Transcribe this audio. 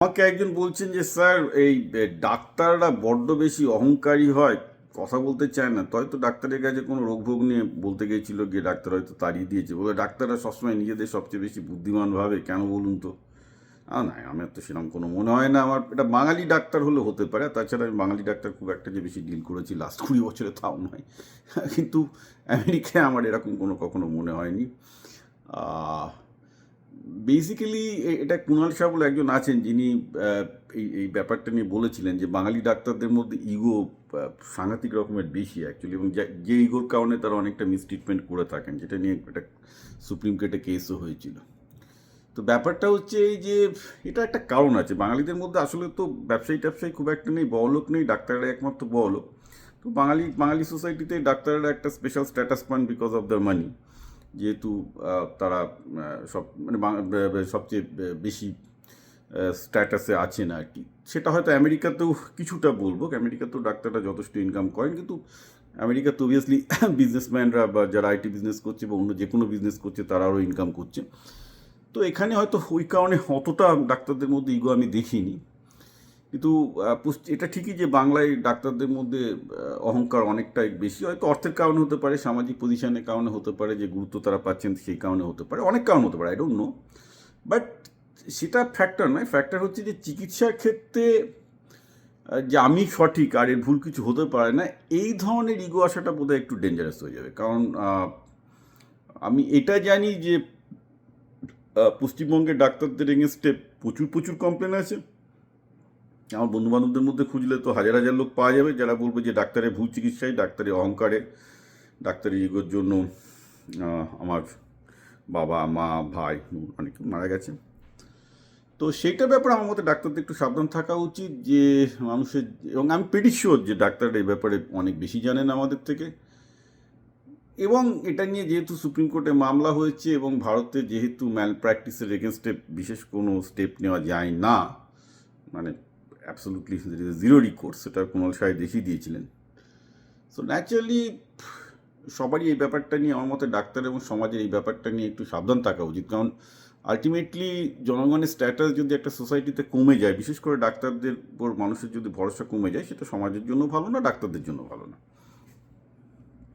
আমাকে একজন বলছেন যে স্যার এই ডাক্তাররা বড্ড বেশি অহংকারী হয়, কথা বলতে চায় না। হয়তো ডাক্তারের কাছে কোনো রোগ ভোগ নিয়ে বলতে গিয়েছিল, গিয়ে ডাক্তার হয়তো তাড়িয়ে দিয়েছে, বলে ডাক্তাররা সবসময় নিজেদের সবচেয়ে বেশি বুদ্ধিমান ভাবে, কেন বলুন তো? না, আমার তো সেরকম কোনো মনে হয় না। আমার এটা বাঙালি ডাক্তার হলে হতে পারে, তাছাড়া আমি বাঙালি ডাক্তার খুব একটা যে বেশি ডিল করেছি লাস্ট 20 বছরে তাও নয়। কিন্তু আমেরিকায় আমার এরকম কখনো মনে হয়নি। বেসিক্যালি এটা কুণাল শাহ বলে একজন আছেন, যিনি এই ব্যাপারটা নিয়ে বলেছিলেন যে বাঙালি ডাক্তারদের মধ্যে ইগো সাংঘাতিক রকমের বেশি অ্যাকচুয়ালি, এবং যে ইগোর কারণে তারা অনেকটা মিসট্রিটমেন্ট করে থাকেন, যেটা নিয়ে একটা সুপ্রিম কোর্টে কেসও হয়েছিল। তো ব্যাপারটা হচ্ছে এই যে এটা একটা কারণ আছে বাঙালিদের মধ্যে, আসলে তো ব্যবসায়ী খুব একটা নেই, বড়লোক নেই, ডাক্তাররা একমাত্র বড়লোক। তো বাঙালি সোসাইটিতে ডাক্তাররা একটা স্পেশাল স্ট্যাটাস পান বিকজ অফ দ্য মানি, যেহেতু তারা সব মানে সবচেয়ে বেশি স্ট্যাটাসে আছেন আর কি। সেটা হয়তো আমেরিকাতেও কিছুটা বলবো, আমেরিকাতেও ডাক্তাররা যথেষ্ট ইনকাম করেন, কিন্তু আমেরিকাতে অবভিয়াসলি বিজনেসম্যানরা বা যারা আইটি বিজনেস করছে বা অন্য যে কোনো বিজনেস করছে তারা আরও ইনকাম করছে। তো এখানে হয়তো ওই কারণে অতটা ডাক্তারদের মধ্যে ইগো আমি দেখিনি। কিন্তু এটা ঠিকই যে বাংলায় ডাক্তারদের মধ্যে অহংকার অনেকটাই বেশি, হয়তো অর্থের কারণে হতে পারে, সামাজিক পজিশনের কারণে হতে পারে, যে গুরুত্ব তারা পাচ্ছেন সেই কারণে হতে পারে, অনেক কারণ হতে পারে, আই ডোন্ট নো। বাট সেটা ফ্যাক্টর নয়, ফ্যাক্টর হচ্ছে যে চিকিৎসার ক্ষেত্রে যে আমি সঠিক আর এর ভুল কিছু হতে পারে না, এই ধরনের ইগো আসাটা বোধহয় একটু ডেঞ্জারাস হয়ে যাবে। কারণ আমি এটা জানি যে পশ্চিমবঙ্গের ডাক্তারদের এগেনস্টে প্রচুর কমপ্লেন আছে। আমার বন্ধুবান্ধবদের মধ্যে খুঁজলে তো হাজার হাজার লোক পাওয়া যাবে যারা বলবে যে ডাক্তারের ভুল চিকিৎসায়, ডাক্তারের অহংকারে, ডাক্তারের ইগোর জন্য আমার বাবা মা ভাই অনেকে মারা গেছে। তো সেইটার ব্যাপারে আমার মতে ডাক্তারদের একটু সাবধান থাকা উচিত, যে মানুষের, এবং আমি প্রিটি শিওর যে ডাক্তাররা এই ব্যাপারে অনেক বেশি জানেন আমাদের থেকে। এবং এটা নিয়ে যেহেতু সুপ্রিম কোর্টে মামলা হয়েছে এবং ভারতে যেহেতু ম্যাল প্র্যাকটিসের এগেনস্টে বিশেষ কোনো স্টেপ নেওয়া যায় না, মানে অ্যাবসলুটলি জিরো রিকোর্স, সেটা কুণাল শাহ দেখিয়ে দিয়েছিলেন। সো ন্যাচারালি সবারই এই ব্যাপারটা নিয়ে, আমার মতে ডাক্তার এবং সমাজের এই ব্যাপারটা নিয়ে একটু সাবধান থাকা উচিত। কারণ আলটিমেটলি জনগণের স্ট্যাটাস যদি একটা সোসাইটিতে কমে যায়, বিশেষ করে ডাক্তারদের উপর মানুষের যদি ভরসা কমে যায়, সেটা সমাজের জন্য ভালো না, ডাক্তারদের জন্য ভালো না।